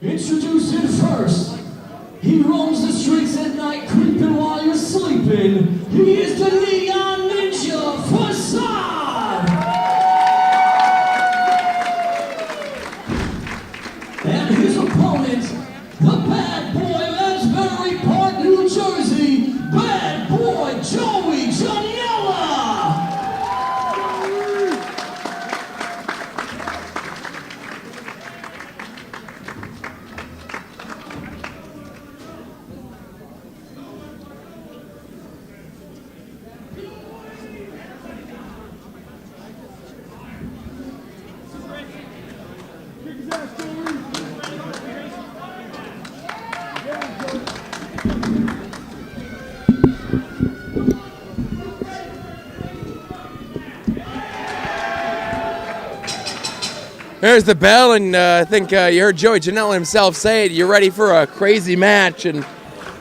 Introducing first, he roams the streets at night, creeping while you're sleeping. He is the Neon Ninja Facade! And his opponent, the bad boy of Asbury Park, New Jersey, Bad Boy Joey Janela! There's the bell, and I think you heard Joey Janela himself say it. You're ready for a crazy match, and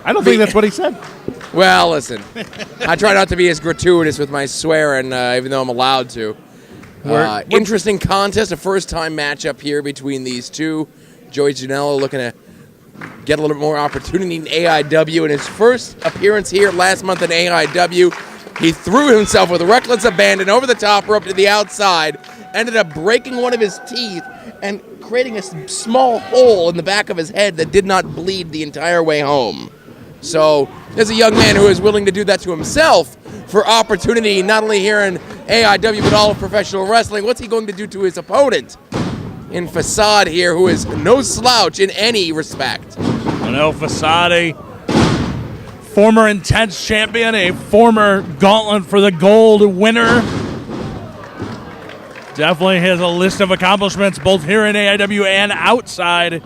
I don't think that's what he said. Well, listen, I try not to be as gratuitous with my swearing, even though I'm allowed to. Interesting contest, a first-time matchup here between these two. Joey Janela looking to get a little bit more opportunity in AIW. In his first appearance here last month in AIW, he threw himself with reckless abandon over the top rope to the outside, ended up breaking one of his teeth and creating a small hole in the back of his head that did not bleed the entire way home. So there's a young man who is willing to do that to himself for opportunity, not only here in AIW, but all of professional wrestling. What's he going to do to his opponent in Facade here, who is no slouch in any respect? Facade, former Intense champion, a former Gauntlet for the Gold winner. Definitely has a list of accomplishments both here in AIW and outside.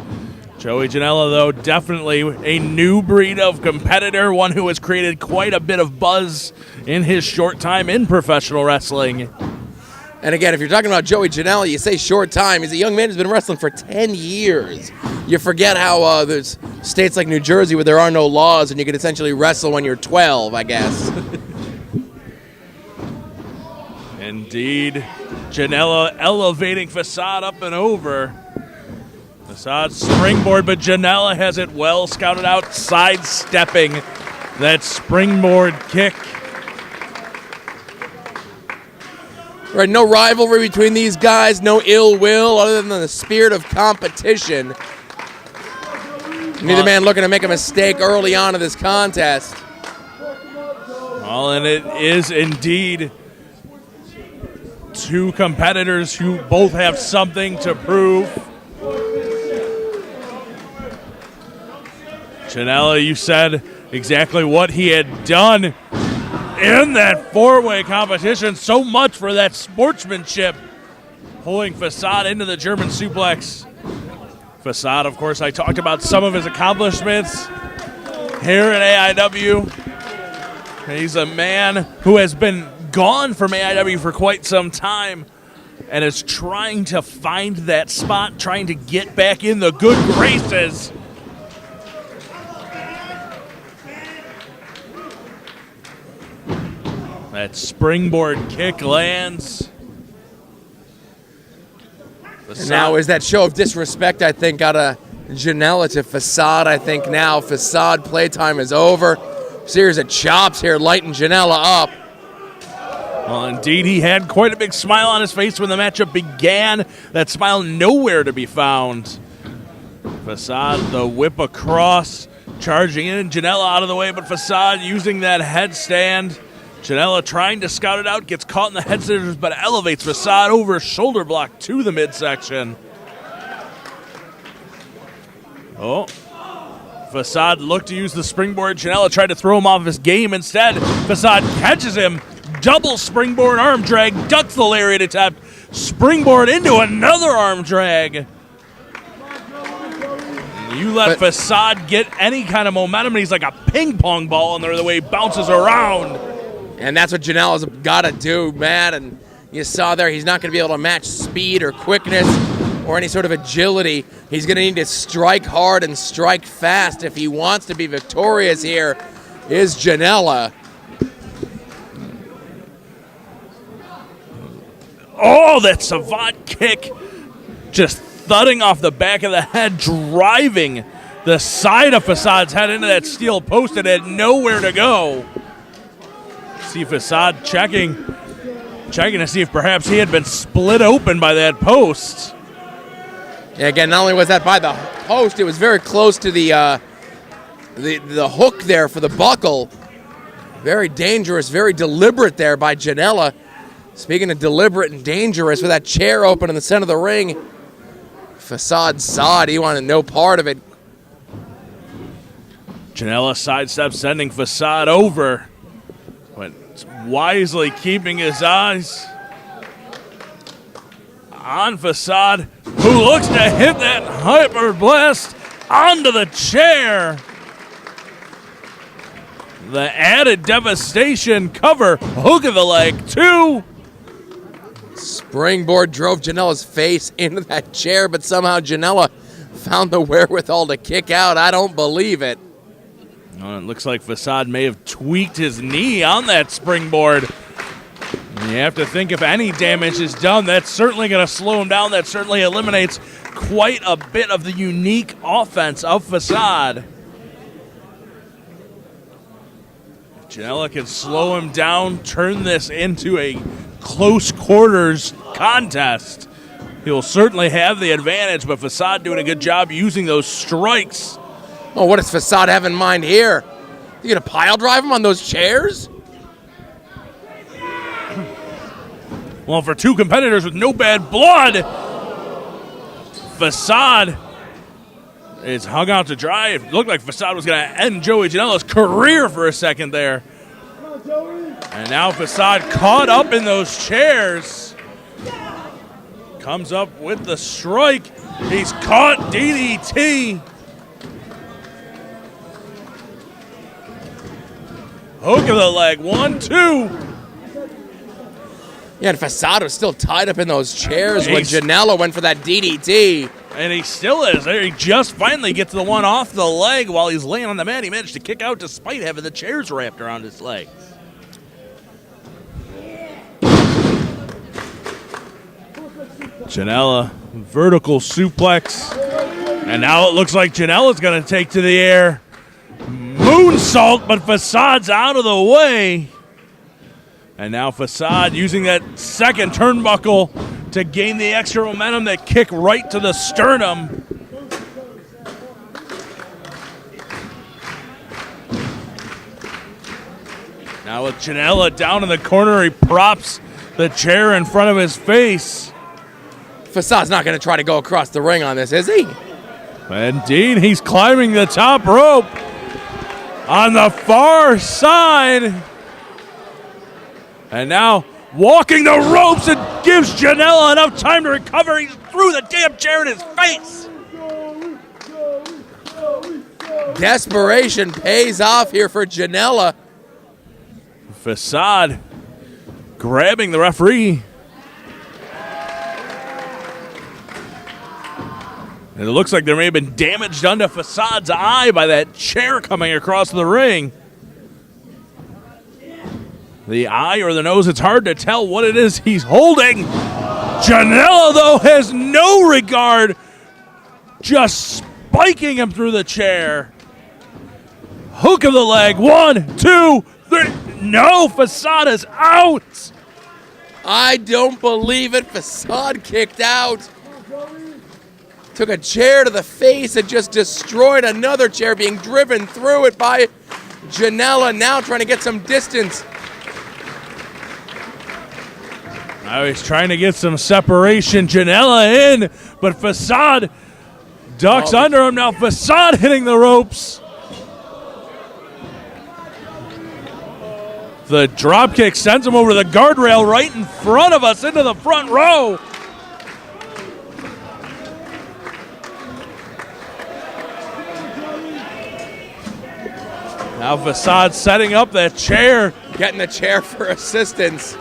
Joey Janela, though, definitely a new breed of competitor, one who has created quite a bit of buzz in his short time in professional wrestling. And again, if you're talking about Joey Janela, you say short time. He's a young man who's been wrestling for 10 years. You forget how there's states like New Jersey where there are no laws and you can essentially wrestle when you're 12, I guess. Indeed. Janela elevating Facade up and over. Facade springboard, but Janela has it well scouted out, sidestepping that springboard kick. Right, no rivalry between these guys, no ill will other than the spirit of competition. Neither man looking to make a mistake early on in this contest. Well, and it is indeed two competitors who both have something to prove. Janela, you said exactly what he had done in that four-way competition. So much for that sportsmanship. Pulling Facade into the German suplex. Facade, of course, I talked about some of his accomplishments here at AIW. He's a man who has been gone from AIW for quite some time and is trying to find that spot, trying to get back in the good graces. That springboard kick lands. And now is that show of disrespect, I think, out of Janela to Facade. I think now Facade playtime is over. Series of chops here lighten Janela up. Well, indeed, he had quite a big smile on his face when the matchup began. That smile nowhere to be found. Facade, the whip across, charging in. Janela out of the way, but Facade using that headstand. Janela trying to scout it out, gets caught in the head scissors, but elevates Facade over shoulder block to the midsection. Oh. Facade looked to use the springboard. Janela tried to throw him off his game. Instead, Facade catches him. Double springboard arm drag, ducks the lariat attempt. Springboard into another arm drag. You let Facade get any kind of momentum, and he's like a ping pong ball in there the way he bounces around. And that's what Janela's got to do, Matt. And you saw there, he's not going to be able to match speed or quickness or any sort of agility. He's going to need to strike hard and strike fast if he wants to be victorious here, is Janela. Oh, that savant kick just thudding off the back of the head, driving the side of Facade's head into that steel post and had nowhere to go. See Facade checking to see if perhaps he had been split open by that post. Yeah, again, not only was that by the post, it was very close to the hook there for the buckle. Very dangerous, very deliberate there by Janela. Speaking of deliberate and dangerous, with that chair open in the center of the ring, Facade saw it. He wanted no part of it. Janela sidesteps, sending Facade over, but wisely keeping his eyes on Facade, who looks to hit that hyper blast onto the chair. The added devastation cover, hook of the leg, 2. Springboard drove Janela's face into that chair, but somehow Janela found the wherewithal to kick out. I don't believe it. Well, it looks like Facade may have tweaked his knee on that springboard. And you have to think if any damage is done, that's certainly going to slow him down. That certainly eliminates quite a bit of the unique offense of Facade. Janela can slow him down, turn this into a close quarters contest. He'll certainly have the advantage, but Facade doing a good job using those strikes. Oh, what does Facade have in mind here? You gonna pile drive him on those chairs? Well, for two competitors with no bad blood, Facade is hung out to dry. It looked like Facade was going to end Joey Janela's career for a second there. And now Facade caught up in those chairs. Comes up with the strike. He's caught DDT. Hook of the leg, 1, 2. Yeah, and Facade was still tied up in those chairs when Janela went for that DDT. And he still is. There, he just finally gets the one off the leg while he's laying on the mat. He managed to kick out despite having the chairs wrapped around his legs. Janela, vertical suplex. And now it looks like Janela's going to take to the air. Moonsault, but Facade's out of the way. And now Facade using that second turnbuckle to gain the extra momentum, that kick right to the sternum. Now with Janela down in the corner, he props the chair in front of his face. Facade's not going to try to go across the ring on this, is he? Indeed, he's climbing the top rope on the far side. And now walking the ropes and gives Janela enough time to recover. He threw the damn chair in his face. Desperation pays off here for Janela. Facade grabbing the referee. And it looks like there may have been damage done to Facade's eye by that chair coming across the ring. The eye or the nose, it's hard to tell what it is he's holding. Janela, though, has no regard, just spiking him through the chair. Hook of the leg, 1, 2, 3. No, Facade is out. I don't believe it. Facade kicked out. Took a chair to the face and just destroyed another chair, being driven through it by Janela, now trying to get some distance. Now he's trying to get some separation. Janela in, but Facade ducks under him. Now Facade hitting the ropes. The drop kick sends him over the guardrail right in front of us into the front row. Now Facade setting up that chair. Getting the chair for assistance.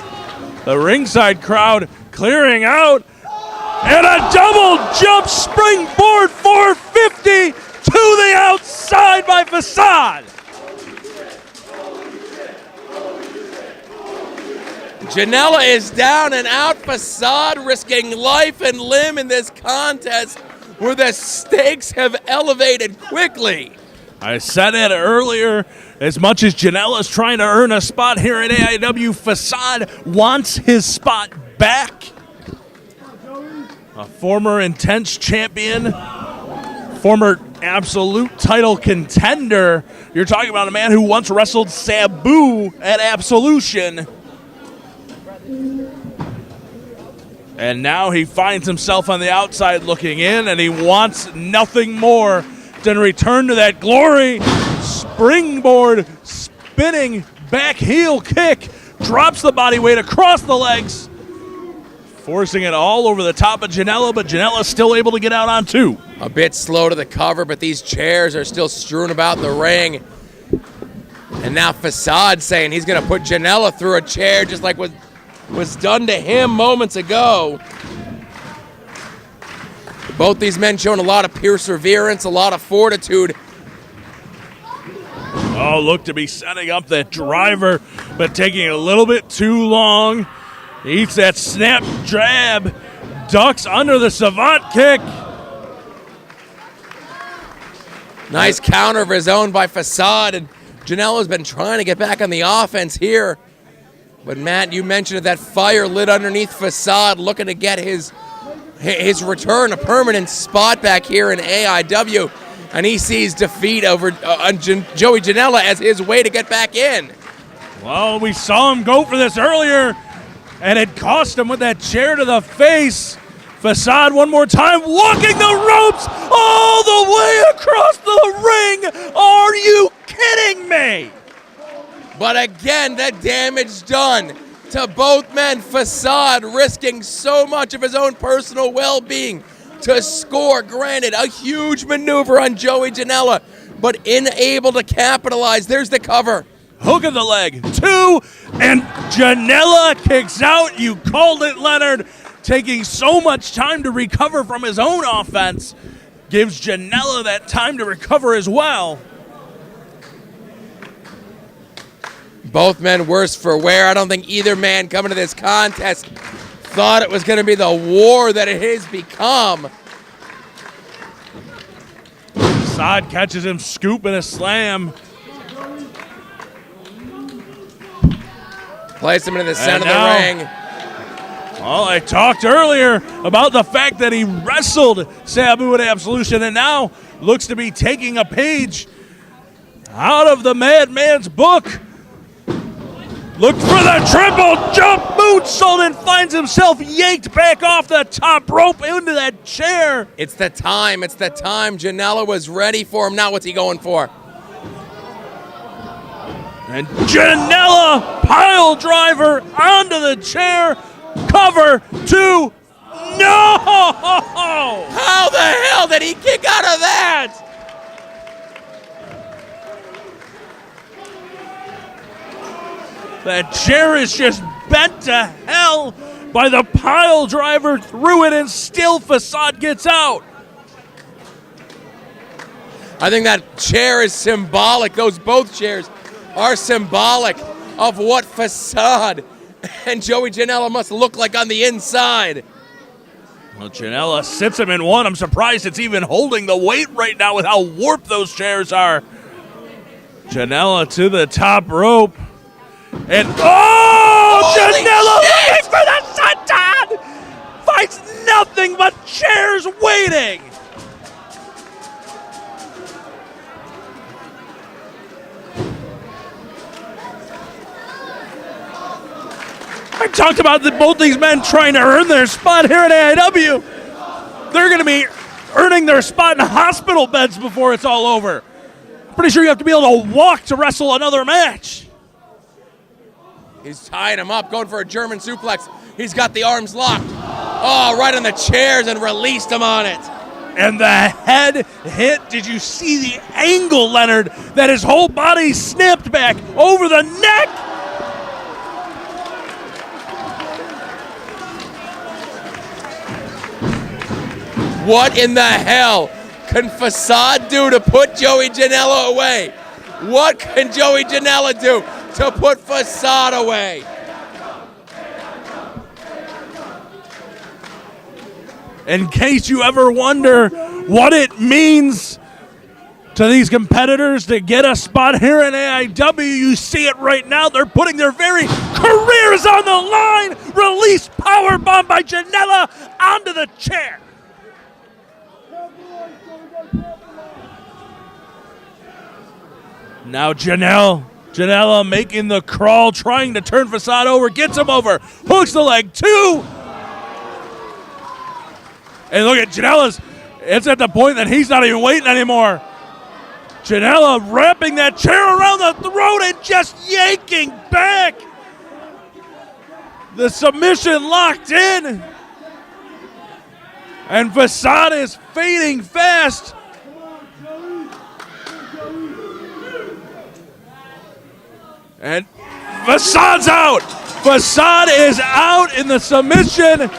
The ringside crowd clearing out. And a double jump springboard 450 to the outside by Facade. Janela is down and out. Facade risking life and limb in this contest where the stakes have elevated quickly. I said it earlier, as much as Janela's trying to earn a spot here at AIW, Facade wants his spot back. A former Intense champion, former Absolute title contender. You're talking about a man who once wrestled Sabu at Absolution. And now he finds himself on the outside looking in, and he wants nothing more than return to that glory. Springboard, spinning back heel kick, drops the body weight across the legs, forcing it all over the top of Janela, but Janela's still able to get out on two. A bit slow to the cover, but these chairs are still strewn about the ring. And now Facade saying he's going to put Janela through a chair just like was done to him moments ago. Both these men showing a lot of perseverance, a lot of fortitude. Oh, look to be setting up that driver, but taking a little bit too long. Eats that snap jab, ducks under the savant kick. Nice counter of his own by Facade, and Janela's been trying to get back on the offense here. But Matt, you mentioned it, that fire lit underneath Facade, looking to get his return, a permanent spot back here in AIW, and he sees defeat over Joey Janela as his way to get back in. Well, we saw him go for this earlier, and it cost him with that chair to the face. Facade one more time, walking the ropes all the way across the ring. Are you kidding me? But again, the damage done to both men. Facade risking so much of his own personal well-being to score. Granted, a huge maneuver on Joey Janela, but unable to capitalize. There's the cover. Hook of the leg, two, and Janela kicks out. You called it, Leonard. Taking so much time to recover from his own offense gives Janela that time to recover as well. Both men worse for wear. I don't think either man coming to this contest thought it was going to be the war that it has become. Facade catches him scooping a slam. Place him into the center of the ring. Well, I talked earlier about the fact that he wrestled Sabu at Absolution and now looks to be taking a page out of the Madman's book. Looked for the triple jump moonsault and finds himself yanked back off the top rope into that chair. It's the time. It's the time. Janela was ready for him. Now what's he going for? And Janela pile driver onto the chair. Cover two. No! How the hell did he kick out of that? That chair is just bent to hell by the pile driver through it, and still Facade gets out. I think that chair is symbolic. Both chairs are symbolic of what Facade and Joey Janela must look like on the inside. Well, Janela sits him in one. I'm surprised it's even holding the weight right now with how warped those chairs are. Janela to the top rope. And Janela looking for the senton! Finds nothing but chairs waiting! I talked about both these men trying to earn their spot here at AIW. They're going to be earning their spot in hospital beds before it's all over. Pretty sure you have to be able to walk to wrestle another match. He's tying him up, going for a German suplex. He's got the arms locked. Oh, right on the chairs and released him on it. And the head hit. Did you see the angle, Leonard? That his whole body snapped back over the neck. What in the hell can Facade do to put Joey Janela away? What can Joey Janela do to put Facade away? in case you ever wonder what it means to these competitors to get a spot here in AIW, you see it right now. They're putting their very careers on the line. Release powerbomb by Janela onto the chair. Now Janela making the crawl, trying to turn Facade over, gets him over, hooks the leg, 2. And look at Janela's, it's at the point that he's not even waiting anymore. Janela wrapping that chair around the throat and just yanking back. The submission locked in. And Facade is fading fast. And Facade's out. Facade is out in the submission.